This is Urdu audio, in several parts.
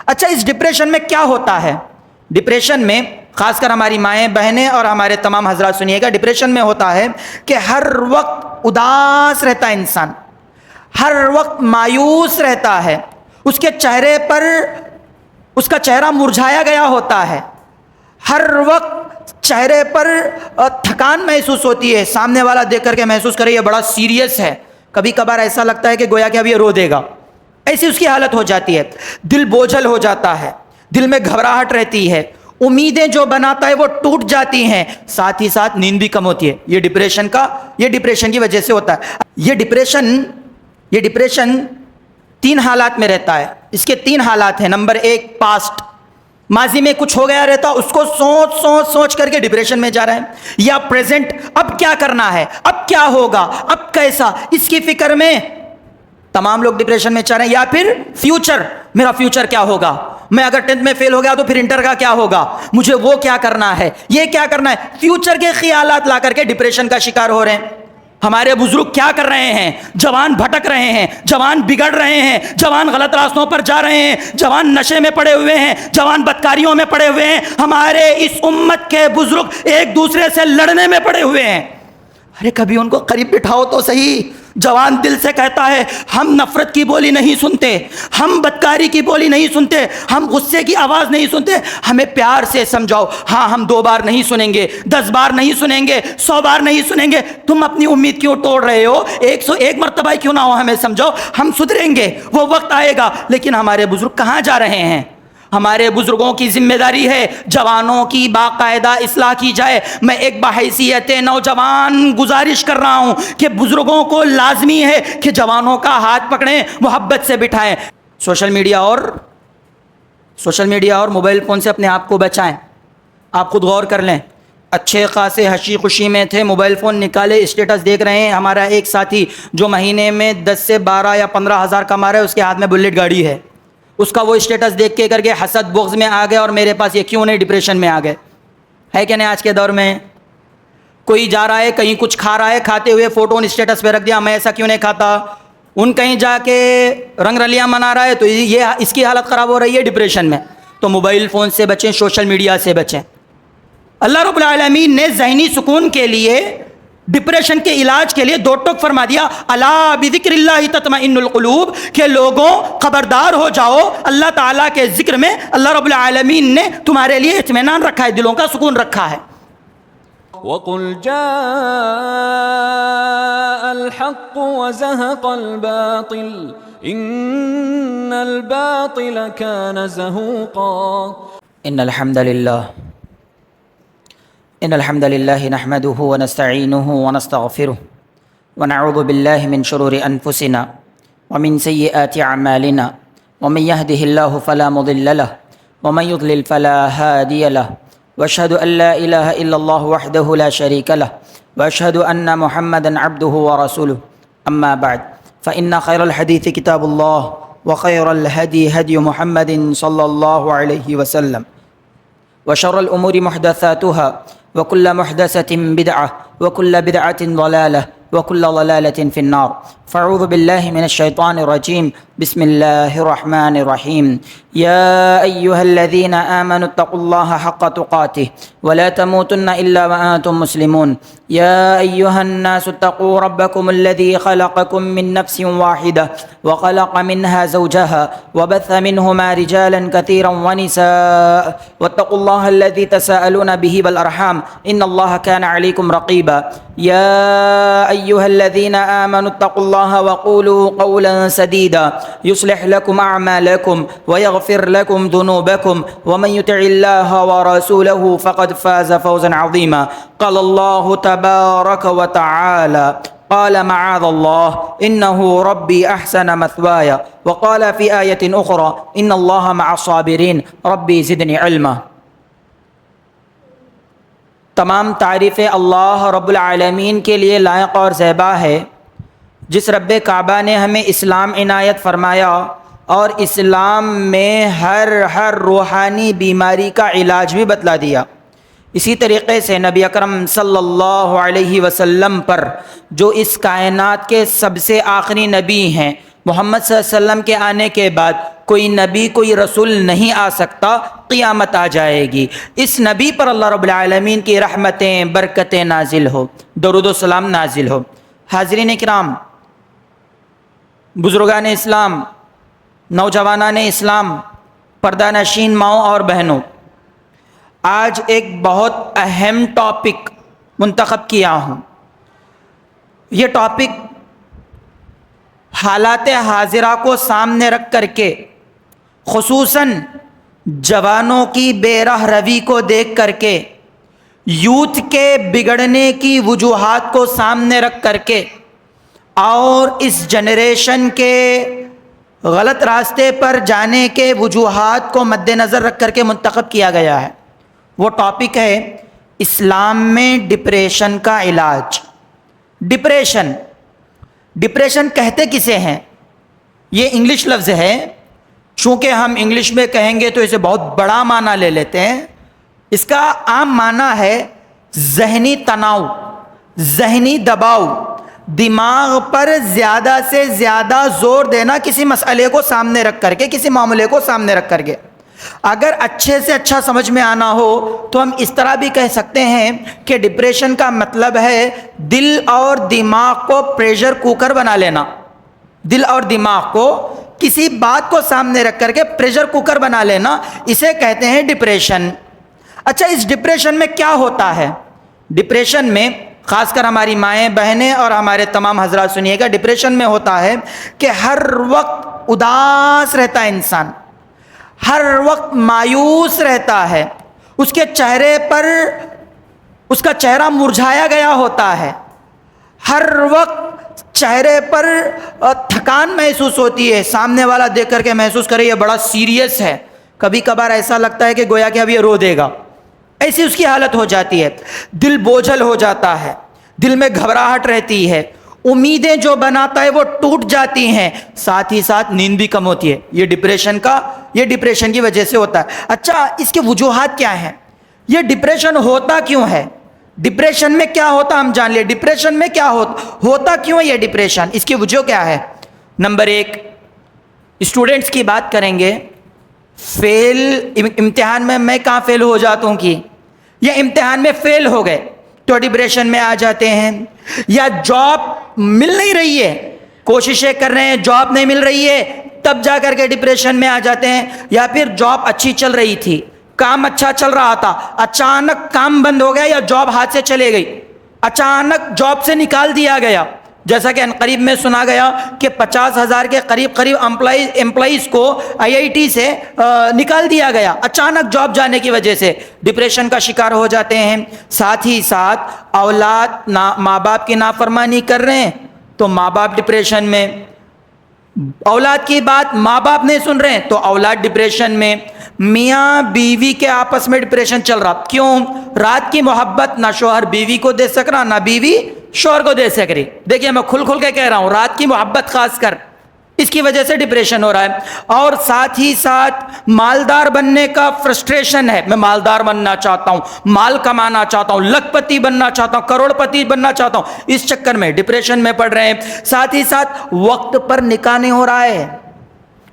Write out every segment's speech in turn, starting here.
اچھا اس ڈپریشن میں کیا ہوتا ہے؟ ڈپریشن میں خاص کر ہماری مائیں بہنیں اور ہمارے تمام حضرات سنیے گا، ڈپریشن میں ہوتا ہے کہ ہر وقت اداس رہتا ہے انسان، ہر وقت مایوس رہتا ہے، اس کے چہرے پر اس کا چہرہ مرجھایا گیا ہوتا ہے، ہر وقت چہرے پر تھکان محسوس ہوتی ہے، سامنے والا دیکھ کر کے محسوس کرے یہ بڑا سیریس ہے، کبھی کبھار ایسا لگتا ہے کہ گویا کہ اب یہ رو دے گا، ایسی اس کی حالت ہو جاتی ہے، دل بوجھل ہو جاتا ہے، دل میں گھبراہٹ رہتی ہے، امیدیں جو بناتا ہے وہ ٹوٹ جاتی ہیں، ساتھ ہی ساتھ نیند بھی کم ہوتی ہے۔ یہ ڈپریشن کی وجہ سے ہوتا ہے۔ یہ ڈپریشن تین حالات میں رہتا ہے، اس کے تین حالات ہیں۔ نمبر ایک، پاسٹ، ماضی میں کچھ ہو گیا رہتا، اس کو سوچ کر کے ڈپریشن میں جا رہا ہے، یا پریزنٹ، اب کیا کرنا ہے، اب کیا ہوگا، اب کیسا، اس کی فکر میں تمام لوگ ڈپریشن میں چاہ رہے ہیں، یا پھر فیوچر، میرا فیوچر کیا ہوگا، میں اگر 10th میں فیل ہو گیا تو پھر انٹر کا کیا ہوگا، مجھے وہ کیا کرنا ہے، یہ کیا کرنا ہے، فیوچر کے خیالات لا کر کے ڈپریشن کا شکار ہو رہے ہیں۔ ہمارے بزرگ کیا کر رہے ہیں؟ جوان بھٹک رہے ہیں، جوان بگڑ رہے ہیں، جوان غلط راستوں پر جا رہے ہیں، جوان نشے میں پڑے ہوئے ہیں، جوان بدکاریوں میں پڑے ہوئے ہیں، ہمارے اس امت کے بزرگ ایک دوسرے سے لڑنے میں پڑے ہوئے ہیں۔ ارے کبھی ان کو قریب بٹھاؤ تو صحیح۔ جوان دل سے کہتا ہے ہم نفرت کی بولی نہیں سنتے، ہم بدکاری کی بولی نہیں سنتے، ہم غصے کی آواز نہیں سنتے، ہمیں پیار سے سمجھاؤ۔ ہاں ہم 2 بار نہیں سنیں گے، 10 بار نہیں سنیں گے، 100 بار نہیں سنیں گے، تم اپنی امید کیوں توڑ رہے ہو؟ 101 مرتبہ کیوں نہ ہو، ہمیں سمجھاؤ، ہم سدھریں گے، وہ وقت آئے گا۔ لیکن ہمارے بزرگ کہاں جا رہے ہیں؟ ہمارے بزرگوں کی ذمہ داری ہے جوانوں کی باقاعدہ اصلاح کی جائے۔ میں ایک بحیثیت نوجوان گزارش کر رہا ہوں کہ بزرگوں کو لازمی ہے کہ جوانوں کا ہاتھ پکڑیں، محبت سے بٹھائیں۔ سوشل میڈیا اور موبائل فون سے اپنے آپ کو بچائیں۔ آپ خود غور کر لیں، اچھے خاصے ہنسی خوشی میں تھے، موبائل فون نکالے، اسٹیٹس دیکھ رہے ہیں۔ ہمارا ایک ساتھی جو مہینے میں 10 سے 12 یا 15 ہزار کما رہا ہے، اس کے ہاتھ میں بلیٹ گاڑی ہے، اس کا وہ اسٹیٹس دیکھ کے کر کے حسد بغض میں آ گئے، اور میرے پاس یہ کیوں نہیں ڈپریشن میں آ گئے؟ ہے کہ نہیں؟ آج کے دور میں کوئی جا رہا ہے کہیں کچھ کھا رہا ہے، کھاتے ہوئے فوٹو اسٹیٹس پہ رکھ دیا، میں ایسا کیوں نہیں کھاتا۔ ان کہیں جا کے رنگ رلیاں منا رہا ہے تو یہ اس کی حالت خراب ہو رہی ہے ڈپریشن میں۔ تو موبائل فون سے بچیں، سوشل میڈیا سے بچیں۔ اللہ رب العالمین نے ذہنی سکون کے لیے، ڈپریشن کے علاج کے لیے 2 ٹوک فرما دیا، الا بذکر اللہ تطمئن القلوب، کہ لوگوں خبردار ہو جاؤ، اللہ تعالیٰ کے ذکر میں اللہ رب العالمین نے تمہارے لیے اطمینان رکھا ہے، دلوں کا سکون رکھا ہے۔ وَقُلْ جَاءَ الْحَقُّ وَزَهَقَ الْبَاطِلُ إِنَّ الْبَاطِلَ كَانَ زَهُوقًا۔ إن الحمد لله نحمده ونستعينه ونستغفره ونعوذ بالله من شرور أنفسنا ومن سيئات أعمالنا، ومن يهده الله فلا مضل له ومن يضلل فلا هادي له، وأشهد أن لا إله إلا الله وحده لا شريك له، وأشهد أن محمدا عبده ورسوله، أما بعد فإن خير الحديث كتاب الله، وخير الهدي هدي محمد صلى الله عليه وسلم، وشر الأمور محدثاتها، وكل محدثة بدعة، وكل بدعة ضلالة، وكل ضلالة في النار۔ فاعوذ بالله من الشيطان الرجيم، بسم الله الرحمن الرحيم۔ يا أيها الذين آمنوا اتقوا الله حق تقاته ولا تموتن إلا وأنتم مسلمون۔ يا أيها الناس اتقوا ربكم الذي خلقكم من نفس واحدة وخلق منها زوجها وبث منهما رجالا كثيرا ونساء، واتقوا الله الذي تساءلون به والأرحام إن الله كان عليكم رقيبا۔ يا أيها الذين آمنوا اتقوا الله وقولوا قولا سديدا يصلح لكم أعمالكم ويغفر لكم ذنوبكم، ومن يطع الله ورسوله فقد فاز فوزا عظيما۔ قال الله تبارك وتعالى قال معاذ الله إنه ربي أحسن مثواي، وقال في آية أخرى إن الله مع الصابرين ربي زدني علما۔ تمام تعریفیں اللہ رب العالمین کے لیے لائق اور زیبا ہے، جس رب کعبہ نے ہمیں اسلام عنایت فرمایا اور اسلام میں ہر روحانی بیماری کا علاج بھی بتلا دیا۔ اسی طریقے سے نبی اکرم صلی اللہ علیہ وسلم پر، جو اس کائنات کے سب سے آخری نبی ہیں، محمد صلی اللہ علیہ وسلم کے آنے کے بعد کوئی نبی کوئی رسول نہیں آ سکتا، قیامت آ جائے گی۔ اس نبی پر اللہ رب العالمین کی رحمتیں برکتیں نازل ہو، درود و سلام نازل ہو۔ حاضرین کرام، بزرگان اسلام، نوجوانان اسلام، پردہ نشین ماؤں اور بہنوں، آج ایک بہت اہم ٹاپک منتخب کیا ہوں۔ یہ ٹاپک حالات حاضرہ کو سامنے رکھ کر کے، خصوصاً جوانوں کی بے راہ روی کو دیکھ کر کے، یوتھ کے بگڑنے کی وجوہات کو سامنے رکھ کر کے، اور اس جنریشن کے غلط راستے پر جانے کے وجوہات کو مد نظر رکھ کر کے منتخب کیا گیا ہے۔ وہ ٹاپک ہے اسلام میں ڈپریشن کا علاج۔ ڈپریشن کہتے کسے ہیں؟ یہ انگلش لفظ ہے، چونکہ ہم انگلش میں کہیں گے تو اسے بہت بڑا معنی لے لیتے ہیں۔ اس کا عام معنی ہے ذہنی تناؤ، ذہنی دباؤ، دماغ پر زیادہ سے زیادہ زور دینا کسی مسئلے کو سامنے رکھ کر کے، کسی معاملے کو سامنے رکھ کر کے۔ اگر اچھے سے اچھا سمجھ میں آنا ہو تو ہم اس طرح بھی کہہ سکتے ہیں کہ ڈپریشن کا مطلب ہے دل اور دماغ کو پریشر کوکر بنا لینا۔ دل اور دماغ کو کسی بات کو سامنے رکھ کر کے پریشر کوکر بنا لینا، اسے کہتے ہیں ڈپریشن۔ اچھا، اس ڈپریشن میں کیا ہوتا ہے؟ ڈپریشن میں خاص کر ہماری مائیں بہنیں اور ہمارے تمام حضرات سنیے گا، ڈپریشن میں ہوتا ہے کہ ہر وقت اداس رہتا ہے انسان، ہر وقت مایوس رہتا ہے، اس کے چہرے پر اس کا چہرہ مرجھایا گیا ہوتا ہے، ہر وقت چہرے پر تھکان محسوس ہوتی ہے، سامنے والا دیکھ کر کے محسوس کرے یہ بڑا سیریس ہے، کبھی کبھار ایسا لگتا ہے کہ گویا کہ اب یہ رو دے گا، ایسی اس کی حالت ہو جاتی ہے۔ دل بوجھل ہو جاتا ہے، دل میں گھبراہٹ رہتی ہے، امیدیں جو بناتا ہے وہ ٹوٹ جاتی ہیں، ساتھ ہی ساتھ نیند بھی کم ہوتی ہے۔ یہ ڈپریشن کی وجہ سے ہوتا ہے۔ اچھا، اس کے وجوہات کیا ہیں؟ یہ ڈپریشن ہوتا کیوں ہے؟ ڈپریشن میں کیا ہوتا ہم جان لیں۔ ڈپریشن میں کیا ہوتا کیوں ہے یہ ڈپریشن؟ اس کی وجہ کیا ہے؟ نمبر 1، اسٹوڈنٹس کی بات کریں گے۔ امتحان میں کہاں فیل ہو جاتا ہوں کہ یہ امتحان میں فیل ہو گئے تو ڈپریشن میں آ جاتے ہیں، یا جاب مل نہیں رہی ہے، کوششیں کر رہے ہیں جاب نہیں مل رہی ہے، تب جا کر کے ڈپریشن میں آ جاتے ہیں، یا پھر جاب اچھی چل رہی تھی، کام اچھا چل رہا تھا، اچانک کام بند ہو گیا یا جاب ہاتھ سے چلے گئی، اچانک جاب سے نکال دیا گیا، جیسا کہ عنقریب میں سنا گیا کہ 50,000 کے قریب امپلائیز کو IIT سے نکال دیا گیا اچانک جاب جانے کی وجہ سے۔ ڈپریشن کا شکار ہو جاتے ہیں۔ ساتھ ہی ساتھ اولاد ماں باپ کی نافرمانی کر رہے ہیں تو ماں باپ ڈپریشن میں، اولاد کی بات ماں باپ نہیں سن رہے ہیں تو اولاد ڈپریشن میں، میاں بیوی کے آپس میں ڈپریشن چل رہا۔ کیوں؟ رات کی محبت، نہ شوہر بیوی کو دے سک رہا، نہ بیوی شوہر کو دے سک رہی۔ دیکھیے میں کھل کے کہہ رہا ہوں، رات کی محبت خاص کر، اس کی وجہ سے ڈپریشن ہو رہا ہے۔ اور ساتھ ہی ساتھ مالدار بننے کا فرسٹریشن ہے، میں مالدار بننا چاہتا ہوں، مال کمانا چاہتا ہوں، لکھ پتی بننا چاہتا ہوں، کروڑ پتی بننا چاہتا ہوں، اس چکر میں ڈپریشن میں پڑ رہے ہیں۔ ساتھ ہی ساتھ وقت پر نکاح نہیں ہو رہا ہے،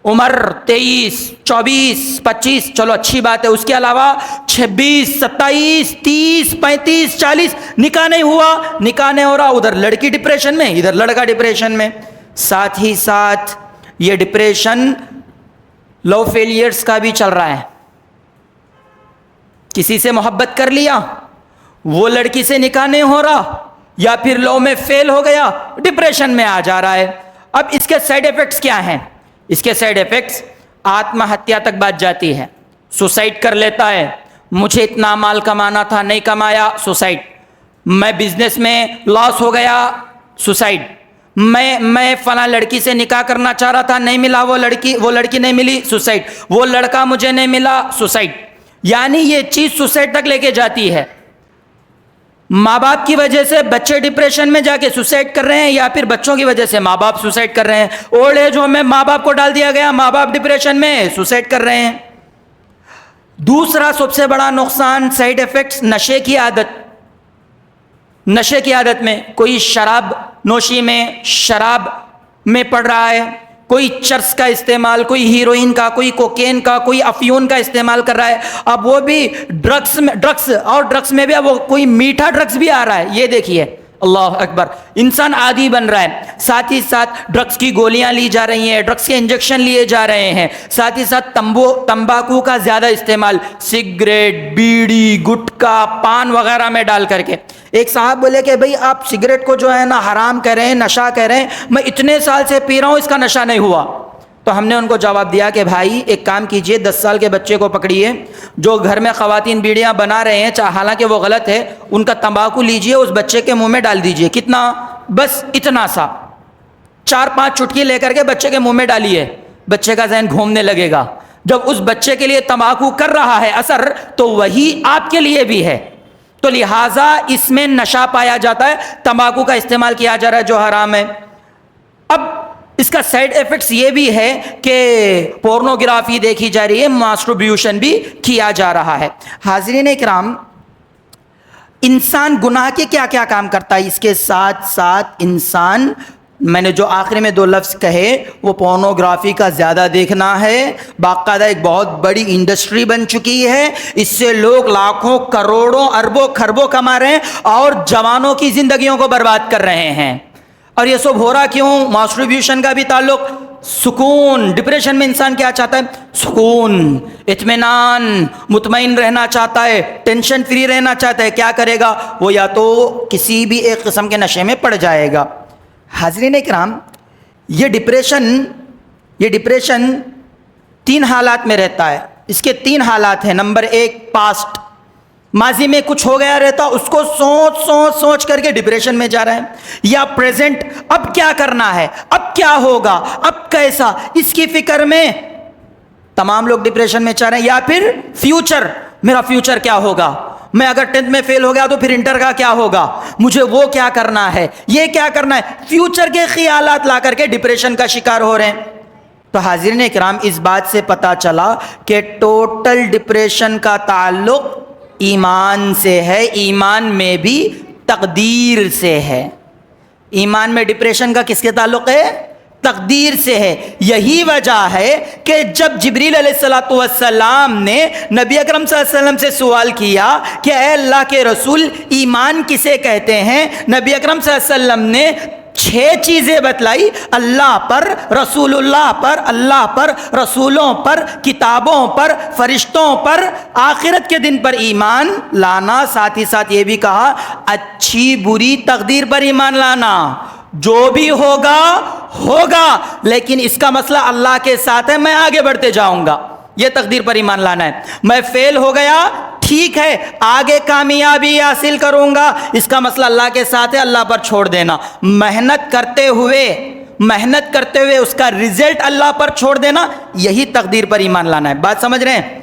عمر 23 24 25 چلو اچھی بات ہے، اس کے علاوہ 26 27 30 35 40 نکاح نہیں ہوا، نکاح نہیں ہو رہا، ادھر لڑکی ڈپریشن میں، ادھر لڑکا ڈپریشن میں۔ ساتھ ہی ساتھ یہ ڈپریشن لو فیلیئرز کا بھی چل رہا ہے۔ کسی سے محبت کر لیا، وہ لڑکی سے نکاح نہیں ہو رہا، یا پھر لو میں فیل ہو گیا، ڈپریشن میں آ جا رہا ہے۔ اب اس کے سائیڈ ایفیکٹس کیا ہیں؟ اس کے سائیڈ ایفیکٹس آتم ہتیا تک بات جاتی ہے، سوسائڈ کر لیتا ہے، مجھے اتنا مال کمانا تھا نہیں کمایا، سوسائڈ، میں بزنس میں لاس ہو گیا، سوسائڈ، میں فلاں لڑکی سے نکاح کرنا چاہ رہا تھا نہیں ملا، وہ لڑکی نہیں ملی، سوسائڈ، وہ لڑکا مجھے نہیں ملا، سوسائڈ۔ یعنی یہ چیز سوسائڈ تک لے کے جاتی ہے۔ ماں باپ کی وجہ سے بچے ڈپریشن میں جا کے سوسائڈ کر رہے ہیں، یا پھر بچوں کی وجہ سے ماں باپ سوسائڈ کر رہے ہیں۔ اولڈ ایج ہوم میں ماں باپ کو ڈال دیا گیا، ماں باپ ڈپریشن میں سوسائڈ کر رہے ہیں۔ دوسرا سب سے بڑا نقصان، سائیڈ ایفیکٹس، نشے کی عادت۔ نشے کی عادت میں کوئی شراب نوشی میں، شراب میں پڑ رہا ہے، کوئی چرس کا استعمال، کوئی ہیروئن کا، کوئی کوکین کا، کوئی افیون کا استعمال کر رہا ہے. اب وہ بھی ڈرگس میں بھی اب وہ کوئی میٹھا ڈرگس بھی آ رہا ہے. یہ دیکھیے اللہ اکبر، انسان عادی بن رہا ہے. ساتھ ہی ساتھ ڈرگس کی گولیاں لی جا رہی ہیں، ڈرگس کے انجیکشن لیے جا رہے ہیں. ساتھ ہی ساتھ تمباکو کا زیادہ استعمال، سگریٹ، بیڑی، گٹکا، پان وغیرہ میں ڈال کر کے. ایک صاحب بولے کہ بھئی آپ سگریٹ کو جو ہے نا حرام کہہ رہے ہیں، نشہ کہہ رہے ہیں، میں اتنے سال سے پی رہا ہوں، اس کا نشہ نہیں ہوا. تو ہم نے ان کو جواب دیا کہ بھائی ایک کام کیجئے، 10 سال کے بچے کو پکڑیے جو گھر میں خواتین بیڑیاں بنا رہے ہیں، حالانکہ وہ غلط ہے، ان کا تمباکو لیجئے، اس بچے کے منہ میں ڈال دیجئے. کتنا؟ بس اتنا سا، 4-5 چٹکی لے کر کے بچے کے منہ میں ڈالیے. بچے کا ذہن گھومنے لگے گا. جب اس بچے کے لیے تمباکو کر رہا ہے اثر، تو وہی آپ کے لیے بھی ہے. تو لہٰذا اس میں نشہ پایا جاتا ہے، تمباکو کا استعمال کیا جا رہا ہے جو حرام ہے. اب اس کا سائیڈ ایفیکٹس یہ بھی ہے کہ پورنوگرافی دیکھی جا رہی ہے، ماسٹربیوشن بھی کیا جا رہا ہے. حاضرین اکرام، انسان گناہ کے کیا کیا کام کرتا ہے، اس کے ساتھ ساتھ انسان، میں نے جو آخر میں 2 لفظ کہے وہ پورنوگرافی کا زیادہ دیکھنا ہے. باقاعدہ ایک بہت بڑی انڈسٹری بن چکی ہے، اس سے لوگ لاکھوں کروڑوں اربوں خربوں کما رہے ہیں اور جوانوں کی زندگیوں کو برباد کر رہے ہیں. اور یہ سب ہو رہا کیوں؟ ماسٹربیوشن کا بھی تعلق سکون. ڈپریشن میں انسان کیا چاہتا ہے؟ سکون، اطمینان، مطمئن رہنا چاہتا ہے، ٹینشن فری رہنا چاہتا ہے. کیا کرے گا وہ؟ یا تو کسی بھی ایک قسم کے نشے میں پڑ جائے گا. حاضرین اکرام، یہ ڈپریشن 3 حالات میں رہتا ہے. اس کے 3 حالات ہیں. نمبر 1 پاسٹ، ماضی میں کچھ ہو گیا رہتا، اس کو سوچ کر کے ڈپریشن میں جا رہا ہے. یا پریزنٹ، اب کیا کرنا ہے، اب کیا ہوگا، اب کیسا، اس کی فکر میں تمام لوگ ڈپریشن میں چاہ رہے ہیں. یا پھر فیوچر، میرا فیوچر کیا ہوگا، میں اگر 10th میں فیل ہو گیا تو پھر انٹر کا کیا ہوگا، مجھے وہ کیا کرنا ہے، یہ کیا کرنا ہے. فیوچر کے خیالات لا کر کے ڈپریشن کا شکار ہو رہے ہیں. تو حاضرین اکرام، اس بات سے پتا چلا کہ ٹوٹل ڈپریشن کا تعلق ایمان سے ہے. ایمان میں بھی تقدیر سے ہے. ایمان میں ڈپریشن کا کس کے تعلق ہے؟ تقدیر سے ہے. یہی وجہ ہے کہ جب جبریل علیہ السلام نے نبی اکرم صلی اللہ علیہ وسلم سے سوال کیا کہ اے اللہ کے رسول، ایمان کسے کہتے ہیں، نبی اکرم صلی اللہ علیہ وسلم نے 6 چیزیں بتلائی: اللہ پر، رسول اللہ پر، اللہ پر، رسولوں پر، کتابوں پر، فرشتوں پر، آخرت کے دن پر ایمان لانا. ساتھ ہی ساتھ یہ بھی کہا اچھی بری تقدیر پر ایمان لانا. جو بھی ہوگا ہوگا، لیکن اس کا مسئلہ اللہ کے ساتھ ہے، میں آگے بڑھتے جاؤں گا. یہ تقدیر پر ایمان لانا ہے. میں فیل ہو گیا، ٹھیک ہے، آگے کامیابی حاصل کروں گا، اس کا مسئلہ اللہ کے ساتھ ہے، اللہ پر چھوڑ دینا. محنت کرتے ہوئے اس کا رزلٹ اللہ پر چھوڑ دینا، یہی تقدیر پر ایمان لانا ہے. بات سمجھ رہے ہیں؟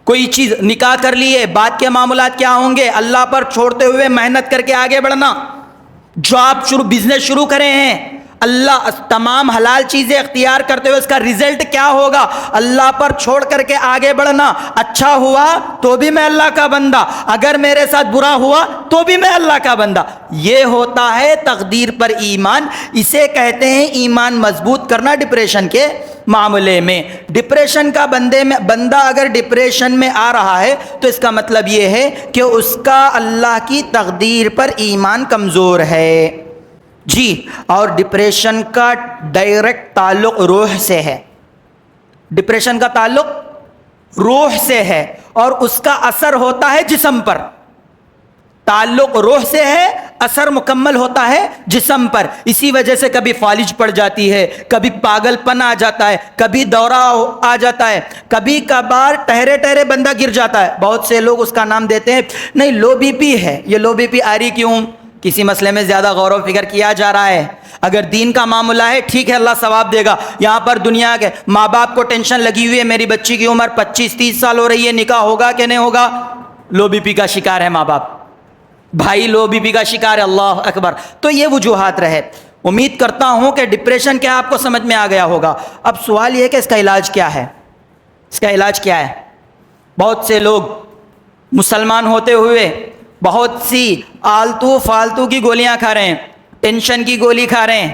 کوئی چیز نکاح کر لیے، بعد کے معاملات کیا ہوں گے، اللہ پر چھوڑتے ہوئے محنت کر کے آگے بڑھنا. جاب بزنس شروع کرے ہیں، اللہ تمام حلال چیزیں اختیار کرتے ہوئے اس کا رزلٹ کیا ہوگا، اللہ پر چھوڑ کر کے آگے بڑھنا. اچھا ہوا تو بھی میں اللہ کا بندہ، اگر میرے ساتھ برا ہوا تو بھی میں اللہ کا بندہ. یہ ہوتا ہے تقدیر پر ایمان. اسے کہتے ہیں ایمان مضبوط کرنا ڈپریشن کے معاملے میں. ڈپریشن کا بندہ اگر ڈپریشن میں آ رہا ہے تو اس کا مطلب یہ ہے کہ اس کا اللہ کی تقدیر پر ایمان کمزور ہے. جی، اور ڈپریشن کا ڈائریکٹ تعلق روح سے ہے. ڈپریشن کا تعلق روح سے ہے اور اس کا اثر ہوتا ہے جسم پر. تعلق روح سے ہے، اثر مکمل ہوتا ہے جسم پر. اسی وجہ سے کبھی فالج پڑ جاتی ہے، کبھی پاگل پن آ جاتا ہے، کبھی دورہ آ جاتا ہے، کبھی کبھار ٹہرے بندہ گر جاتا ہے. بہت سے لوگ اس کا نام دیتے ہیں نہیں لو بی پی ہے. یہ لو بی پی آ رہی کیوں؟ کسی مسئلے میں زیادہ غور و فکر کیا جا رہا ہے. اگر دین کا معاملہ ہے ٹھیک ہے، اللہ ثواب دے گا. یہاں پر دنیا کے ماں باپ کو ٹینشن لگی ہوئی ہے، میری بچی کی عمر 25-30 سال ہو رہی ہے، نکاح ہوگا کہ نہیں ہوگا. لو بی پی کا شکار ہے ماں باپ، بھائی لو بی پی کا شکار ہے. اللہ اکبر. تو یہ وجوہات رہے. امید کرتا ہوں کہ ڈپریشن کیا آپ کو سمجھ میں آ گیا ہوگا. اب سوال یہ ہے کہ اس کا علاج کیا ہے؟ اس کا علاج کیا ہے؟ بہت سے لوگ مسلمان ہوتے ہوئے بہت سی آلتو فالتو کی گولیاں کھا رہے ہیں. ٹینشن کی گولی کھا رہے ہیں،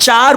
4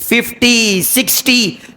50, 60,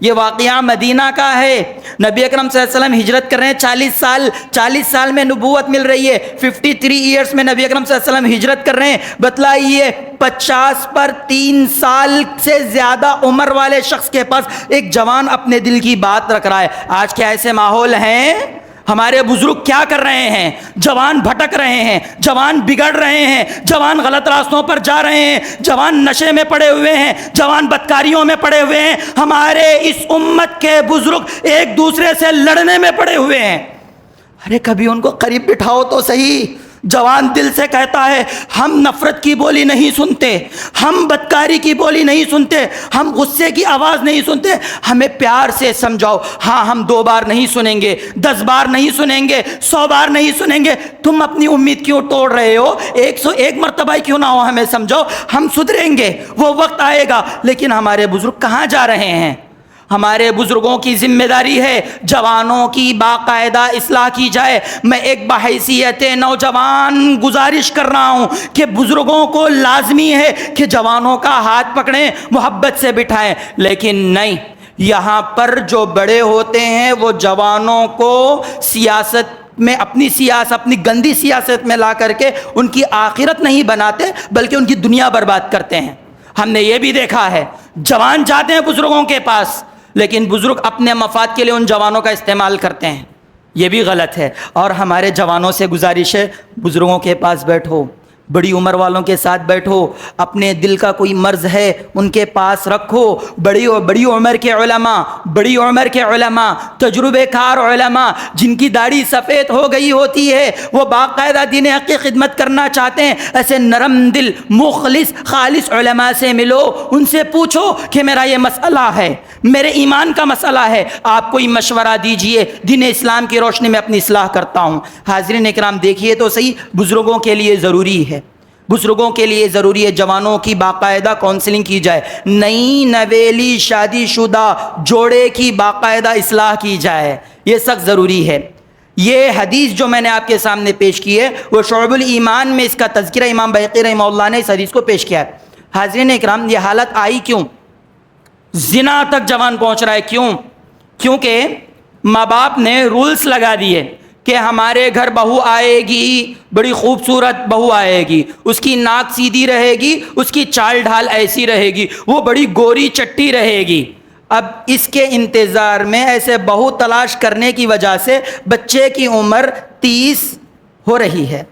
یہ واقعہ مدینہ کا ہے. نبی اکرم صلی اللہ علیہ وسلم ہجرت کر رہے ہیں, 40 سال میں نبوت مل رہی ہے, 53 ایئرس میں نبی اکرم صلی اللہ علیہ وسلم ہجرت کر رہے ہیں. بتلائیے 50 پر 3 سال سے زیادہ عمر والے شخص کے پاس ایک جوان اپنے دل کی بات رکھ رہا ہے. آج کیا ایسے ماحول ہیں؟ ہمارے بزرگ کیا کر رہے ہیں؟ جوان بھٹک رہے ہیں, جوان بگڑ رہے ہیں, جوان غلط راستوں پر جا رہے ہیں, جوان نشے میں پڑے ہوئے ہیں, جوان بدکاریوں میں پڑے ہوئے ہیں. ہمارے اس امت کے بزرگ ایک دوسرے سے لڑنے میں پڑے ہوئے ہیں. ارے کبھی ان کو قریب بٹھاؤ تو صحیح. جوان دل سے کہتا ہے ہم نفرت کی بولی نہیں سنتے, ہم بدکاری کی بولی نہیں سنتے, ہم غصے کی آواز نہیں سنتے, ہمیں پیار سے سمجھاؤ. ہاں ہم 2 بار نہیں سنیں گے, 10 بار نہیں سنیں گے, 100 بار نہیں سنیں گے. تم اپنی امید کیوں توڑ رہے ہو؟ 101 مرتبہ کیوں نہ ہو, ہمیں سمجھاؤ, ہم سدھریں گے, وہ وقت آئے گا. لیکن ہمارے بزرگ کہاں جا رہے ہیں؟ ہمارے بزرگوں کی ذمہ داری ہے جوانوں کی باقاعدہ اصلاح کی جائے. میں ایک بحیثیت نوجوان گزارش کر رہا ہوں کہ بزرگوں کو لازمی ہے کہ جوانوں کا ہاتھ پکڑیں, محبت سے بٹھائیں. لیکن نہیں, یہاں پر جو بڑے ہوتے ہیں وہ جوانوں کو سیاست میں اپنی گندی سیاست میں لا کر کے ان کی آخرت نہیں بناتے بلکہ ان کی دنیا برباد کرتے ہیں. ہم نے یہ بھی دیکھا ہے, جوان جاتے ہیں بزرگوں کے پاس لیکن بزرگ اپنے مفاد کے لیے ان جوانوں کا استعمال کرتے ہیں. یہ بھی غلط ہے. اور ہمارے جوانوں سے گزارش ہے, بزرگوں کے پاس بیٹھو, بڑی عمر والوں کے ساتھ بیٹھو, اپنے دل کا کوئی مرض ہے ان کے پاس رکھو. بڑی عمر کے علماء, تجربے کار علماء جن کی داڑھی سفید ہو گئی ہوتی ہے, وہ باقاعدہ دین حق کی خدمت کرنا چاہتے ہیں, ایسے نرم دل مخلص خالص علماء سے ملو, ان سے پوچھو کہ میرا یہ مسئلہ ہے, میرے ایمان کا مسئلہ ہے, آپ کوئی مشورہ دیجئے, دین اسلام کی روشنی میں اپنی اصلاح کرتا ہوں. حاضرین اکرام دیکھیے تو صحیح, بزرگوں کے لیے ضروری ہے, بزرگوں کے لیے ضروری ہے جوانوں کی باقاعدہ کاؤنسلنگ کی جائے, نئی نویلی شادی شدہ جوڑے کی باقاعدہ اصلاح کی جائے, یہ سخت ضروری ہے. یہ حدیث جو میں نے آپ کے سامنے پیش کی ہے وہ شعب الایمان میں اس کا تذکرہ امام بہقی رحمہ اللہ نے اس حدیث کو پیش کیا ہے. حاضرین اکرام, یہ حالت آئی کیوں؟ زنا تک جوان پہنچ رہا ہے. کیوں؟ کیونکہ ماں باپ نے رولز لگا دیے کہ ہمارے گھر بہو آئے گی, بڑی خوبصورت بہو آئے گی, اس کی ناک سیدھی رہے گی, اس کی چال ڈھال ایسی رہے گی, وہ بڑی گوری چٹی رہے گی. اب اس کے انتظار میں ایسے بہو تلاش کرنے کی وجہ سے بچے کی عمر 30 ہو رہی ہے,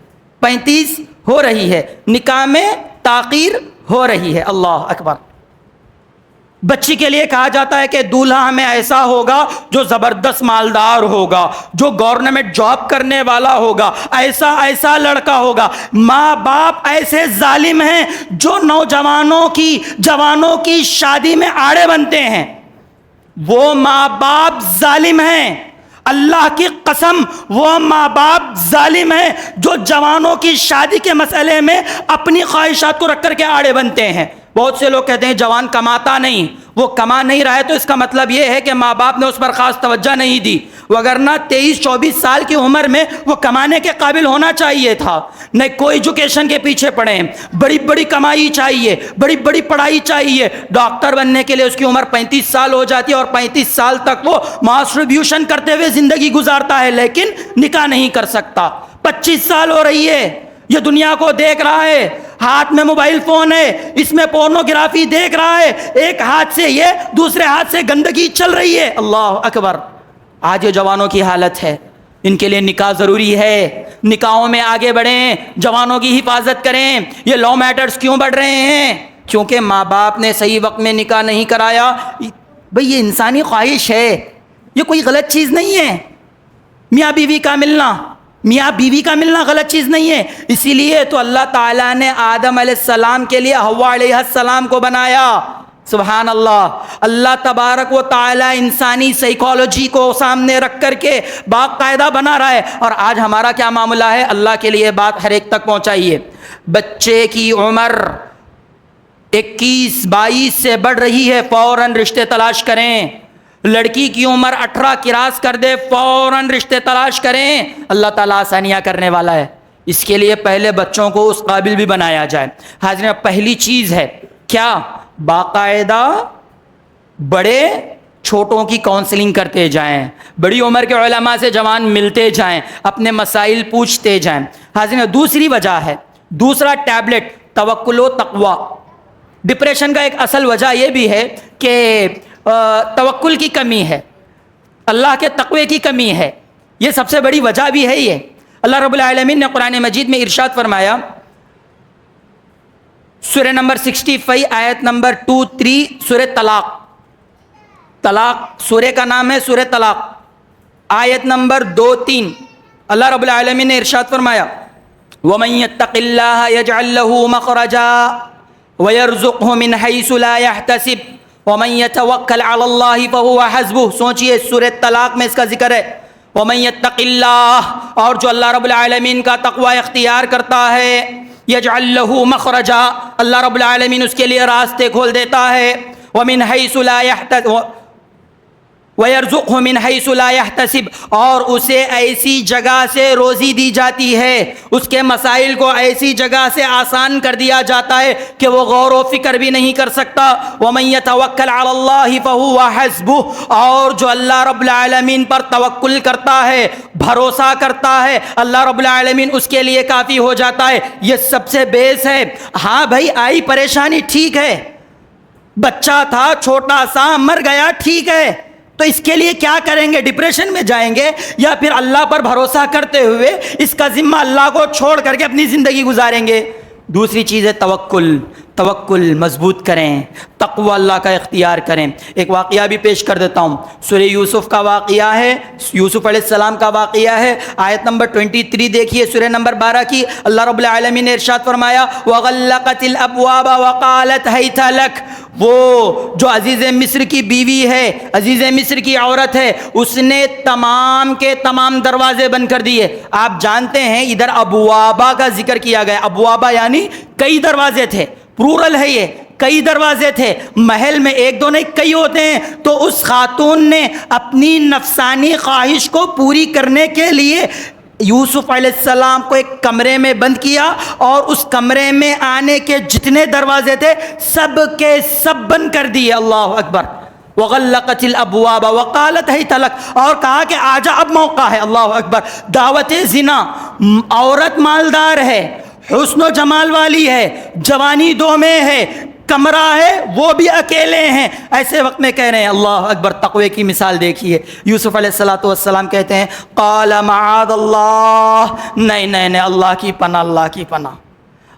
35 ہو رہی ہے, نکاح میں تاخیر ہو رہی ہے. اللہ اکبر. بچی کے لیے کہا جاتا ہے کہ دولہا ہمیں ایسا ہوگا جو زبردست مالدار ہوگا, جو گورنمنٹ جاب کرنے والا ہوگا, ایسا لڑکا ہوگا. ماں باپ ایسے ظالم ہیں جو جوانوں کی شادی میں آڑے بنتے ہیں. وہ ماں باپ ظالم ہیں, اللہ کی قسم, وہ ماں باپ ظالم ہیں جو جوانوں کی شادی کے مسئلے میں اپنی خواہشات کو رکھ کر کے آڑے بنتے ہیں. بہت سے لوگ کہتے ہیں جوان کماتا نہیں, وہ کما نہیں رہا ہے تو اس کا مطلب یہ ہے کہ ماں باپ نے اس پر خاص توجہ نہیں دی, وگرنہ 23-24 سال کی عمر میں وہ کمانے کے قابل ہونا چاہیے تھا. نہ کوئی ایجوکیشن کے پیچھے پڑے ہیں, بڑی کمائی چاہیے, بڑی پڑھائی چاہیے. ڈاکٹر بننے کے لیے اس کی عمر 35 سال ہو جاتی ہے اور 35 سال تک وہ ماسٹربیوشن کرتے ہوئے زندگی گزارتا ہے لیکن نکاح نہیں کر سکتا. 25 سال ہو رہی ہے, یہ دنیا کو دیکھ رہا ہے, ہاتھ میں موبائل فون ہے, اس میں پورنوگرافی دیکھ رہا ہے, ایک ہاتھ سے یہ, دوسرے ہاتھ سے گندگی چل رہی ہے. اللہ اکبر. آج یہ جوانوں کی حالت ہے. ان کے لیے نکاح ضروری ہے, نکاحوں میں آگے بڑھیں, جوانوں کی حفاظت کریں. یہ لو میٹرز کیوں بڑھ رہے ہیں؟ کیونکہ ماں باپ نے صحیح وقت میں نکاح نہیں کرایا. بھئی یہ انسانی خواہش ہے, یہ کوئی غلط چیز نہیں ہے. میاں بیوی کا ملنا غلط چیز نہیں ہے. اسی لیے تو اللہ تعالیٰ نے آدم علیہ السلام کے لیے حوا علیہ السلام کو بنایا. سبحان اللہ. اللہ تبارک و تعالیٰ انسانی سائیکالوجی کو سامنے رکھ کر کے باقاعدہ بنا رہا ہے. اور آج ہمارا کیا معاملہ ہے؟ اللہ کے لیے بات ہر ایک تک پہنچائیے. بچے کی عمر 21-22 سے بڑھ رہی ہے, فوراً رشتے تلاش کریں. لڑکی کی عمر 18 کراس کر دے, فوراً رشتے تلاش کریں. اللہ تعالیٰ آسانیاں کرنے والا ہے. اس کے لیے پہلے بچوں کو اس قابل بھی بنایا جائے. حاضرین, پہلی چیز ہے کیا؟ باقاعدہ بڑے چھوٹوں کی کاؤنسلنگ کرتے جائیں، بڑی عمر کے علماء سے جوان ملتے جائیں، اپنے مسائل پوچھتے جائیں۔ حاضرین، دوسری وجہ ہے، دوسرا ٹیبلٹ توکل و تقوی۔ ڈپریشن کا ایک اصل وجہ یہ بھی ہے کہ توکل کی کمی ہے، اللہ کے تقوی کی کمی ہے، یہ سب سے بڑی وجہ بھی ہے۔ یہ اللہ رب العالمین نے قرآن مجید میں ارشاد فرمایا، سورہ نمبر 65 آیت نمبر 2-3، سورہ طلاق سورہ کا نام ہے سورہ طلاق، آیت نمبر 2-3، اللہ رب العالمین نے ارشاد فرمایا، وَمَن يَتَّقِ اللَّهَ يَجْعَل لَّهُ مَخْرَجًا وَيَرْزُقْهُ مِنْ حَيْثُ لَا يَحْتَسِبُ وَمَن يَتَوَكَّلْ عَلَى اللَّهِ فَهُوَ حَسْبُهُ۔ سوچئے سورہ طلاق میں اس کا ذکر ہے، وَمَن يَتَّقِ اللَّهَ، اور جو اللہ رب العالمین کا تقوی اختیار کرتا ہے، یجعل لہ مخرجا، اللہ رب العالمین اس کے لیے راستے کھول دیتا ہے، ومن حیث لا یحتسب وَيَرْزُقْهُ مِنْ حَيْثُ لَا يَحْتَسِبُ، اور اسے ایسی جگہ سے روزی دی جاتی ہے، اس کے مسائل کو ایسی جگہ سے آسان کر دیا جاتا ہے کہ وہ غور و فکر بھی نہیں کر سکتا۔ وَمَن يَتَوَكَّلْ عَلَى اللَّهِ فَهُوَ حَسْبُهُ، اور جو اللہ رب العالمین پر توکل کرتا ہے، بھروسہ کرتا ہے، اللہ رب العالمین اس کے لیے کافی ہو جاتا ہے۔ یہ سب سے بیس ہے۔ ہاں بھائی، آئی پریشانی، ٹھیک ہے، بچہ تھا چھوٹا سا، مر گیا، ٹھیک ہے، تو اس کے لیے کیا کریں گے؟ ڈپریشن میں جائیں گے یا پھر اللہ پر بھروسہ کرتے ہوئے اس کا ذمہ اللہ کو چھوڑ کر کے اپنی زندگی گزاریں گے؟ دوسری چیز ہے توکل مضبوط کریں، تقوی اللہ کا اختیار کریں۔ ایک واقعہ بھی پیش کر دیتا ہوں، سورہ یوسف کا واقعہ ہے، یوسف علیہ السلام کا واقعہ ہے، آیت نمبر 23 دیکھیے سورہ نمبر 12 کی۔ اللہ رب العالمین نے ارشاد فرمایا، وَغَلَّقَتِ الْأَبْوَابَ وَقَالَتْ هَيْتَ لَكَ، وہ جو عزیز مصر کی بیوی ہے، عزیز مصر کی عورت ہے، اس نے تمام کے تمام دروازے بند کر دیے۔ آپ جانتے ہیں ادھر ابوابا کا ذکر کیا گیا، ابوابا یعنی کئی دروازے تھے، پلورل ہے یہ، کئی دروازے تھے، محل میں ایک دو نہیں کئی ہوتے ہیں۔ تو اس خاتون نے اپنی نفسانی خواہش کو پوری کرنے کے لیے یوسف علیہ السلام کو ایک کمرے میں بند کیا، اور اس کمرے میں آنے کے جتنے دروازے تھے سب کے سب بند کر دیے۔ اللہ اکبر۔ وغلقت الابواب وقالت هيت لك، اور کہا کہ آجا، اب موقع ہے۔ اللہ اکبر۔ دعوت زنا، عورت مالدار ہے، حسن و جمال والی ہے، جوانی دو میں ہے، کمرہ ہے، وہ بھی اکیلے ہیں، ایسے وقت میں کہہ رہے ہیں اللہ اکبر۔ تقوی کی مثال دیکھیے، یوسف علیہ السلام کہتے ہیں، قال معاذ اللہ، نہیں، اللہ کی پناہ، اللہ کی پناہ،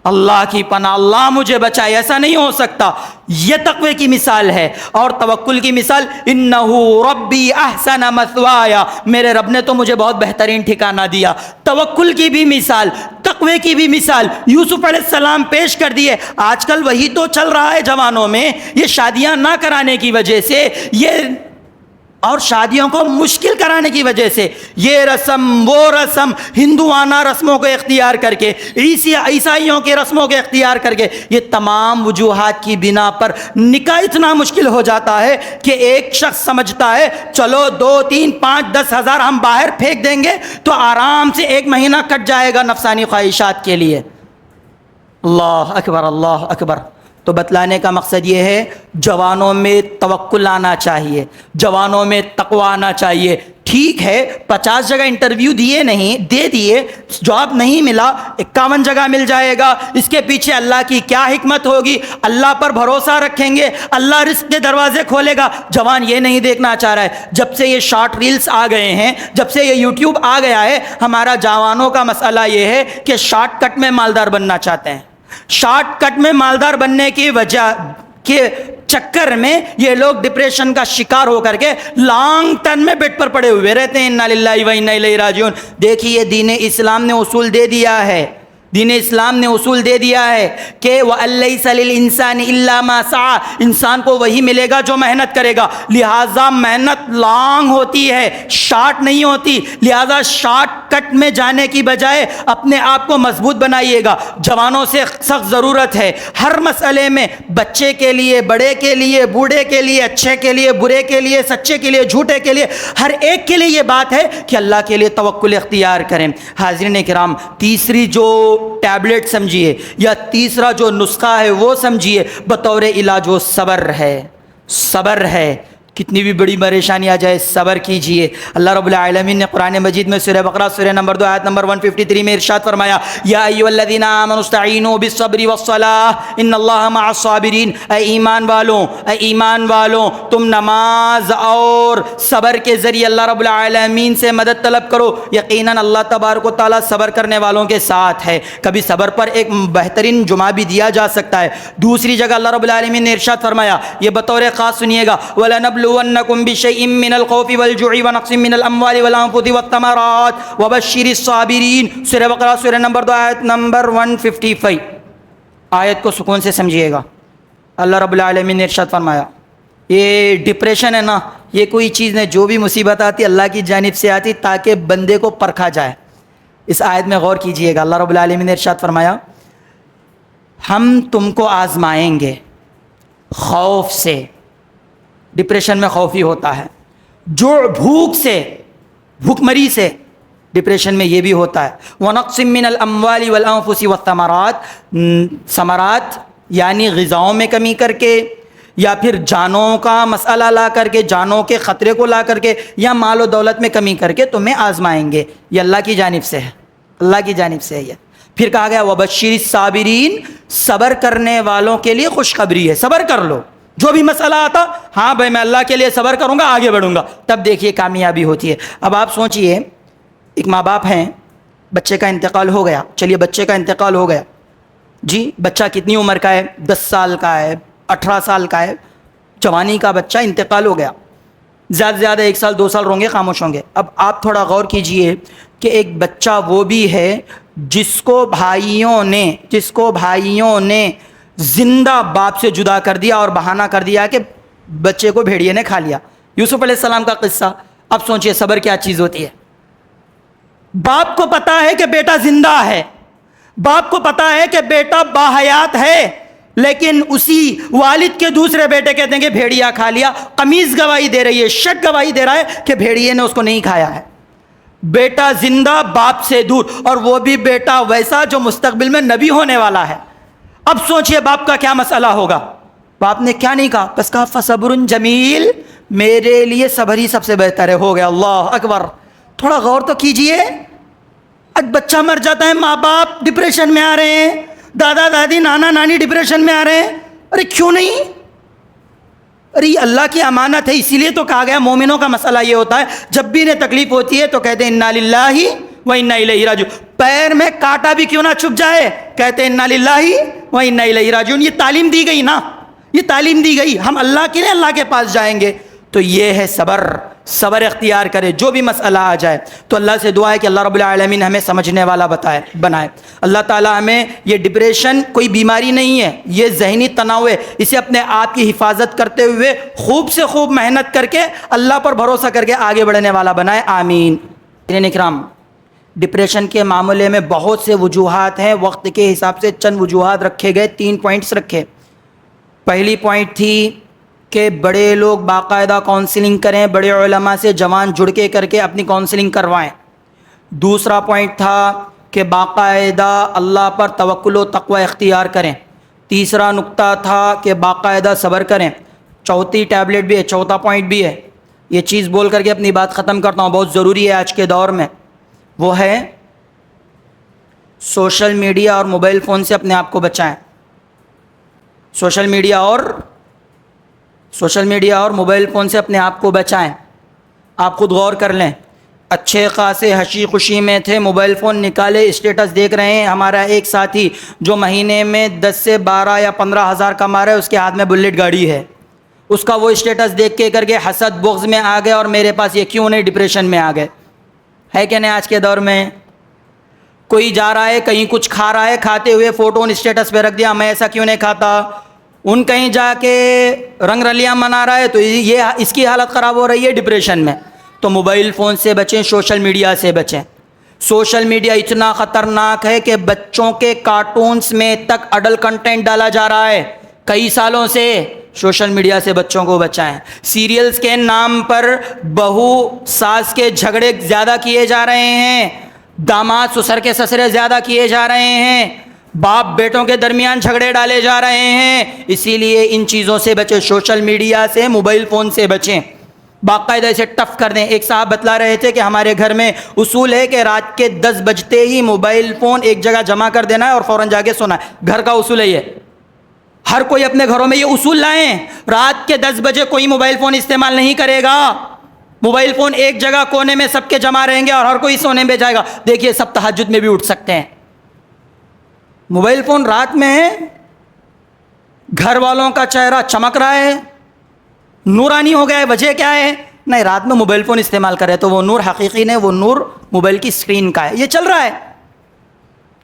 اللہ کی پناہ، اللہ مجھے بچائے، ایسا نہیں ہو سکتا۔ یہ تقوی کی مثال ہے۔ اور توکل کی مثال، انہ ربی احسن مثوایا، میرے رب نے تو مجھے بہت بہترین ٹھکانہ دیا۔ توکل کی بھی مثال، تقوی کی بھی مثال یوسف علیہ السلام پیش کر دیے۔ آج کل وہی تو چل رہا ہے جوانوں میں، یہ شادیاں نہ کرانے کی وجہ سے، یہ اور شادیوں کو مشکل کرانے کی وجہ سے، یہ رسم وہ رسم، ہندوانہ رسموں کو اختیار کر کے، عیسائیوں کے رسموں کو اختیار کر کے، یہ تمام وجوہات کی بنا پر نکاح اتنا مشکل ہو جاتا ہے کہ ایک شخص سمجھتا ہے چلو 2 3 5 10 ہزار ہم باہر پھینک دیں گے تو آرام سے 1 مہینہ کٹ جائے گا نفسانی خواہشات کے لیے۔ اللہ اکبر، اللہ اکبر۔ تو بتلانے کا مقصد یہ ہے، جوانوں میں توکل آنا چاہیے، جوانوں میں تقوی آنا چاہیے۔ ٹھیک ہے 50 جگہ انٹرویو دے دیے، جواب نہیں ملا، 51 جگہ مل جائے گا، اس کے پیچھے اللہ کی کیا حکمت ہوگی؟ اللہ پر بھروسہ رکھیں گے، اللہ رزق کے دروازے کھولے گا۔ جوان یہ نہیں دیکھنا چاہ رہا ہے۔ جب سے یہ شارٹ ریلز آ گئے ہیں، جب سے یہ یوٹیوب آ گیا ہے، ہمارا جوانوں کا مسئلہ یہ ہے کہ شارٹ کٹ میں مالدار بننا چاہتے ہیں۔ شارٹ کٹ میں مالدار بننے کی وجہ کے چکر میں یہ لوگ ڈپریشن کا شکار ہو کر کے لانگ ٹرم میں بیڈ پر پڑے ہوئے رہتے ہیں۔ انا للہ و انا الیہ راجعون۔ دیکھیے دین اسلام نے اصول دے دیا ہے، دین اسلام نے اصول دے دیا ہے کہ وَأَن لَيْسَ لِلْإِنسَانِ إِلَّا مَا سَعَى، انسان کو وہی ملے گا جو محنت کرے گا، لہٰذا محنت لانگ ہوتی ہے، شارٹ نہیں ہوتی، لہٰذا شارٹ کٹ میں جانے کی بجائے اپنے آپ کو مضبوط بنائیے گا۔ جوانوں سے سخت ضرورت ہے ہر مسئلے میں، بچے کے لیے، بڑے کے لیے، بوڑھے کے لیے، اچھے کے لیے، برے کے لیے، سچے کے لیے، جھوٹے کے لیے، ہر ایک کے لیے یہ بات ہے کہ اللہ کے لیے توکل اختیار کریں۔ حاضرین کرام، تیسری جو ٹیبلٹ سمجھیے یا تیسرا جو نسخہ ہے وہ سمجھیے، بطور علاج وہ صبر ہے۔ صبر ہے، کتنی بھی بڑی پریشانی آ جائے صبر کیجئے. اللہ رب العالمین نے قرآن مجید میں سورہ بقرہ سورہ نمبر 2 آیت نمبر 153 میں ارشاد فرمایا یا ایھا الذین آمنوا استعینوا بالصبر والصلاۃ ان اللہ مع الصابرین. اے ایمان والوں تم نماز اور صبر کے ذریعے اللہ رب العالمین سے مدد طلب کرو, یقیناً اللہ تبارک و تعالیٰ صبر کرنے والوں کے ساتھ ہے. کبھی صبر پر ایک بہترین جمعہ بھی دیا جا سکتا ہے. دوسری جگہ اللہ رب العالمین نے ارشاد فرمایا, یہ بطور خاص سنیے گا, وَلَنَبْلُوَنَّكُمْ بِشَيْءٍ مِّنَ الْخَوْفِ وَالْجُوعِ وَنَقْصٍ مِّنَ الْأَمْوَالِ وَالْأَنفُسِ وَالثَّمَرَاتِ وَبَشِّرِ الصَّابِرِينَ. سورہ بقرہ سورہ نمبر 2 آیت نمبر 155. آیت کو سکون سے سمجھیے گا. اللہ رب العالمین نے ارشاد فرمایا یہ ڈپریشن ہے نا, یہ کوئی چیز نہیں, جو بھی مصیبت آتی اللہ کی جانب سے آتی تاکہ بندے کو پرکھا جائے. اس آیت میں غور کیجئے گا. اللہ رب العالمین نے ارشاد فرمایا ہم تم کو آزمائیں گے خوف سے. ڈپریشن میں خوف ہی ہوتا ہے. جو بھوک سے, بھوک مری سے ڈپریشن میں یہ بھی ہوتا ہے. وَنَقْصٍ مِّنَ الْأَمْوَالِ وَالْأَنفُسِ وَالثَّمَرَاتِ, ثمرات یعنی غذاؤں میں کمی کر کے, یا پھر جانوں کا مسئلہ لا کر کے, جانوں کے خطرے کو لا کر کے, یا مال و دولت میں کمی کر کے تمہیں آزمائیں گے. یہ اللہ کی جانب سے ہے, اللہ کی جانب سے ہے. یہ پھر کہا گیا وَبَشِّرِ الصَّابِرِينَ, صبر کرنے والوں کے لیے خوشخبری ہے. صبر کر لو, جو بھی مسئلہ آتا ہاں بھائی میں اللہ کے لیے صبر کروں گا, آگے بڑھوں گا, تب دیکھیے کامیابی ہوتی ہے. اب آپ سوچئے ایک ماں باپ ہیں, بچے کا انتقال ہو گیا. چلیے بچے کا انتقال ہو گیا جی, بچہ کتنی عمر کا ہے, 10 سال کا ہے, 18 سال کا ہے, جوانی کا بچہ انتقال ہو گیا. زیادہ سے زیادہ 1 سال 2 سال رہیں گے, خاموش ہوں گے. اب آپ تھوڑا غور کیجئے کہ ایک بچہ وہ بھی ہے جس کو بھائیوں نے زندہ باپ سے جدا کر دیا اور بہانہ کر دیا کہ بچے کو بھیڑیے نے کھا لیا. یوسف علیہ السلام کا قصہ. اب سوچئے صبر کیا چیز ہوتی ہے. باپ کو پتا ہے کہ بیٹا زندہ ہے, باپ کو پتا ہے کہ بیٹا باحیات ہے, لیکن اسی والد کے دوسرے بیٹے کہتے ہیں کہ بھیڑیا کھا لیا. قمیص گواہی دے رہی ہے, شرط گواہی دے رہا ہے کہ بھیڑیے نے اس کو نہیں کھایا ہے. بیٹا زندہ باپ سے دور, اور وہ بھی بیٹا ویسا جو مستقبل میں نبی ہونے والا ہے. اب سوچئے باپ کا کیا مسئلہ ہوگا. باپ نے کیا نہیں کہا, بس کہا فصبر جمیل, میرے لیے صبر ہی سب سے بہتر ہے. ہو گیا, اللہ اکبر. تھوڑا غور تو کیجئے. آج بچہ مر جاتا ہے, ماں باپ ڈپریشن میں آ رہے ہیں, دادا دادی نانا نانی ڈپریشن میں آ رہے ہیں. ارے کیوں نہیں, ارے یہ اللہ کی امانت ہے. اسی لیے تو کہا گیا مومنوں کا مسئلہ یہ ہوتا ہے جب بھی انہیں تکلیف ہوتی ہے تو کہتے ہیں انا للہ و انا الیہ راجعون. پیر میں کانٹا بھی کیوں نہ چھپ جائے کہتے ہیں انا للہ و انا الیہ راجعون. یہ تعلیم دی گئی نا, یہ تعلیم دی گئی. ہم اللہ کے لیے اللہ کے پاس جائیں گے. تو یہ ہے صبر اختیار کرے. جو بھی مسئلہ آ جائے تو اللہ سے دعا ہے کہ اللہ رب العالمین ہمیں سمجھنے والا بنائے. اللہ تعالیٰ ہمیں, یہ ڈپریشن کوئی بیماری نہیں ہے, یہ ذہنی تناؤ ہے. اسے اپنے آپ کی حفاظت کرتے ہوئے خوب سے خوب محنت کر کے اللہ پر بھروسہ کر کے آگے بڑھنے والا بنائے. آمین. اکرام, ڈپریشن کے معاملے میں بہت سے وجوہات ہیں. وقت کے حساب سے چند وجوہات رکھے گئے, 3 پوائنٹس رکھے. پہلی پوائنٹ تھی کہ بڑے لوگ باقاعدہ کاؤنسلنگ کریں, بڑے علماء سے جوان جڑ کے کر کے اپنی کاؤنسلنگ کروائیں. دوسرا پوائنٹ تھا کہ باقاعدہ اللہ پر توکل و تقوی اختیار کریں. تیسرا نقطہ تھا کہ باقاعدہ صبر کریں. چوتھی ٹیبلٹ بھی ہے, چوتھا پوائنٹ بھی ہے. یہ چیز بول کر کے اپنی بات ختم کرتا ہوں, بہت ضروری ہے آج کے دور میں. وہ ہے سوشل میڈیا اور موبائل فون سے اپنے آپ کو بچائیں. سوشل میڈیا اور موبائل فون سے اپنے آپ کو بچائیں. آپ خود غور کر لیں. اچھے خاصے ہنسی خوشی میں تھے, موبائل فون نکالے, اسٹیٹس دیکھ رہے ہیں. ہمارا ایک ساتھی جو مہینے میں 10 سے 12 یا 15 ہزار کما رہا ہے, اس کے ہاتھ میں بلیٹ گاڑی ہے. اس کا وہ اسٹیٹس دیکھ کے کر کے حسد بغض میں آ گئے, اور میرے پاس یہ کیوں نہیں ڈپریشن میں آ گئے. ہے کہ نہیں آج کے دور میں؟ کوئی جا رہا ہے کہیں کچھ کھا رہا ہے, کھاتے ہوئے فوٹو اسٹیٹس پہ رکھ دیا, میں ایسا کیوں نہیں کھاتا. ان کہیں جا کے رنگ رلیاں منا رہا ہے تو یہ اس کی حالت خراب ہو رہی ہے ڈپریشن میں. تو موبائل فون سے بچیں, سوشل میڈیا سے بچیں. سوشل میڈیا اتنا خطرناک ہے کہ بچوں کے کارٹونز میں تک اڈلٹ کنٹینٹ ڈالا جا رہا ہے کئی سالوں سے. سوشل میڈیا سے بچوں کو بچائیں. سیریلز کے نام پر بہو ساس کے جھگڑے زیادہ کیے جا رہے ہیں, داماد سسر کے سسرے زیادہ کیے جا رہے ہیں, باپ بیٹوں کے درمیان جھگڑے ڈالے جا رہے ہیں. اسی لیے ان چیزوں سے بچیں, سوشل میڈیا سے, موبائل فون سے بچیں. باقاعدہ اسے ٹف کر دیں. ایک صاحب بتلا رہے تھے کہ ہمارے گھر میں اصول ہے کہ رات کے 10 بجتے ہی موبائل فون ایک جگہ جمع کر دینا ہے اور فوراً جا کے سونا ہے. گھر کا اصول ہے یہ. ہر کوئی اپنے گھروں میں یہ اصول لائیں. رات کے 10 بجے کوئی موبائل فون استعمال نہیں کرے گا. موبائل فون ایک جگہ کونے میں سب کے جمع رہیں گے اور ہر کوئی سونے میں جائے گا. دیکھیے سب تہجد میں بھی اٹھ سکتے ہیں. موبائل فون رات میں ہے, گھر والوں کا چہرہ چمک رہا ہے, نورانی ہو گیا ہے, وجہ کیا ہے؟ نہیں, رات میں موبائل فون استعمال کرے تو وہ نور حقیقی نہیں, وہ نور موبائل کی اسکرین کا ہے. یہ چل رہا ہے.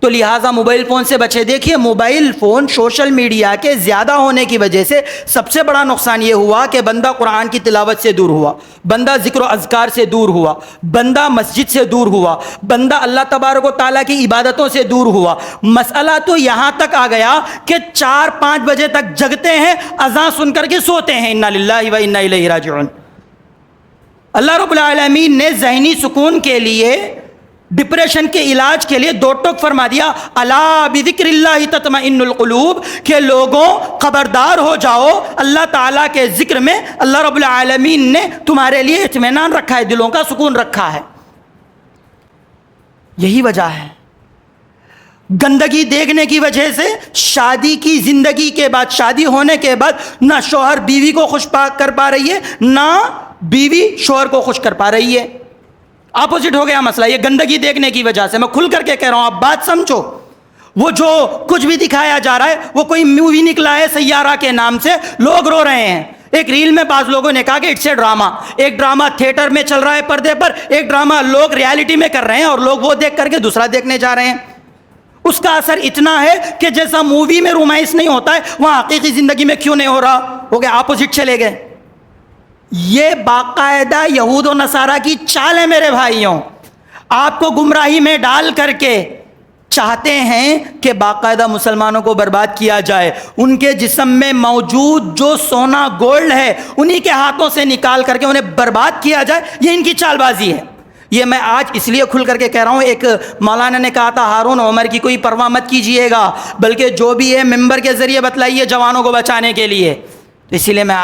تو لہٰذا موبائل فون سے بچے. دیکھیے موبائل فون سوشل میڈیا کے زیادہ ہونے کی وجہ سے سب سے بڑا نقصان یہ ہوا کہ بندہ قرآن کی تلاوت سے دور ہوا, بندہ ذکر و اذکار سے دور ہوا, بندہ مسجد سے دور ہوا, بندہ اللہ تبارک و تعالیٰ کی عبادتوں سے دور ہوا. مسئلہ تو یہاں تک آ گیا کہ 4-5 بجے تک جگتے ہیں, اذان سن کر کے سوتے ہیں. انا للہ و انا الیہ راجعون. اللہ رب العالمین نے ذہنی سکون کے لیے, ڈپریشن کے علاج کے لیے 2 ٹوک فرما دیا, الا بذکر اللہ تطمئن القلوب, کہ لوگوں خبردار ہو جاؤ, اللہ تعالیٰ کے ذکر میں اللہ رب العالمین نے تمہارے لیے اطمینان رکھا ہے, دلوں کا سکون رکھا ہے. یہی وجہ ہے. گندگی دیکھنے کی وجہ سے شادی کی زندگی کے بعد, شادی ہونے کے بعد نہ شوہر بیوی کو خوش کر پا رہی ہے, نہ بیوی شوہر کو خوش کر پا رہی ہے. اپوزٹ ہو گیا مسئلہ یہ گندگی دیکھنے کی وجہ سے. میں کھل کر کے کہہ رہا ہوں, آپ بات سمجھو. وہ جو کچھ بھی دکھایا جا رہا ہے وہ کوئی مووی نکلا ہے سیارہ کے نام سے, لوگ رو رہے ہیں. ایک ریل میں بعض لوگوں نے کہا کہ اٹس اے ڈرامہ. ایک ڈرامہ تھیٹر میں چل رہا ہے پردے پر, ایک ڈرامہ لوگ ریالٹی میں کر رہے ہیں اور لوگ وہ دیکھ کر کے دوسرا دیکھنے جا رہے ہیں. اس کا اثر اتنا ہے کہ جیسا مووی میں رومانس نہیں ہوتا ہے وہاں حقیقی زندگی میں کیوں نہیں ہو رہا, ہو گیا اپوزٹ چلے گئے. یہ باقاعدہ یہود و نصارہ کی چال ہے میرے بھائیوں. آپ کو گمراہی میں ڈال کر کے چاہتے ہیں کہ باقاعدہ مسلمانوں کو برباد کیا جائے. ان کے جسم میں موجود جو سونا گولڈ ہے انہی کے ہاتھوں سے نکال کر کے انہیں برباد کیا جائے. یہ ان کی چال بازی ہے. یہ میں آج اس لیے کھل کر کے کہہ رہا ہوں. ایک مولانا نے کہا تھا ہارون عمر کی کوئی پرواہ مت کیجئے گا, بلکہ جو بھی ہے ممبر کے ذریعے بتلائیے جوانوں کو بچانے کے لیے. تو اسی لیے میں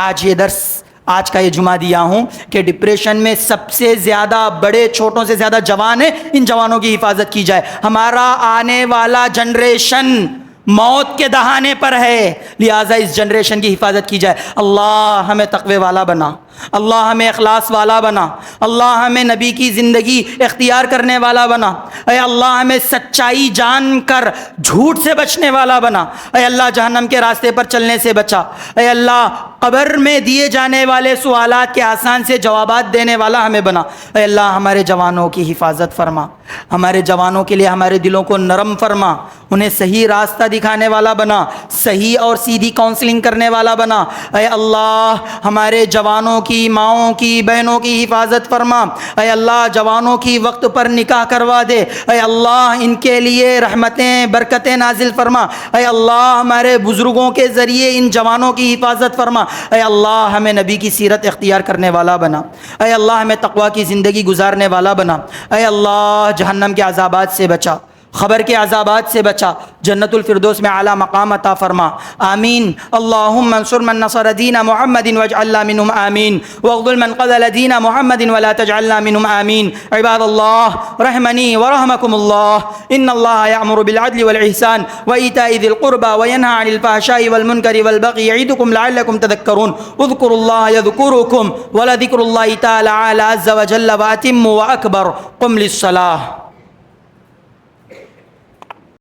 آج کا یہ جمعہ دیا ہوں کہ ڈپریشن میں سب سے زیادہ بڑے چھوٹوں سے زیادہ جوان ہیں, ان جوانوں کی حفاظت کی جائے. ہمارا آنے والا جنریشن موت کے دہانے پر ہے, لہٰذا اس جنریشن کی حفاظت کی جائے. اللہ ہمیں تقوی والا بنا, اللہ ہمیں اخلاص والا بنا, اللہ ہمیں نبی کی زندگی اختیار کرنے والا بنا. اے اللہ ہمیں سچائی جان کر جھوٹ سے بچنے والا بنا. اے اللہ جہنم کے راستے پر چلنے سے بچا. اے اللہ قبر میں دیے جانے والے سوالات کے آسان سے جوابات دینے والا ہمیں بنا. اے اللہ ہمارے جوانوں کی حفاظت فرما, ہمارے جوانوں کے لیے ہمارے دلوں کو نرم فرما, انہیں صحیح راستہ دکھانے والا بنا, صحیح اور سیدھی کاؤنسلنگ کرنے والا بنا. اے اللہ ہمارے جوانوں کی, ماؤں کی, بہنوں کی حفاظت فرما. اے اللہ جوانوں کی وقت پر نکاح کروا دے. اے اللہ ان کے لیے رحمتیں برکتیں نازل فرما. اے اللہ ہمارے بزرگوں کے ذریعے ان جوانوں کی حفاظت فرما. اے اللہ ہمیں نبی کی سیرت اختیار کرنے والا بنا. اے اللہ ہمیں تقوی کی زندگی گزارنے والا بنا. اے اللہ جہنم کے عذابات سے بچا, خبر کے عذابات سے بچا, جنت الفردوس میں اعلیٰ مقام عطا فرما. آمین. اللہم انصر من نصر دین محمد واجعلنا منہم آمین, واغضل من قذل دین محمد ولا تجعلنا منہم آمین. عباد اللہ رحمنی ورحمکم اللہ, ان اللہ یأمر بالعدل والإحسان وإیتاء ذی القربى وینہی عن الفحشاء والمنکر والبغی یعظکم لعلکم تذکرون. اذکروا اللہ یذکرکم ولذکر اللہ تعالی عز وجل واتم واکبر. قم للصلاة.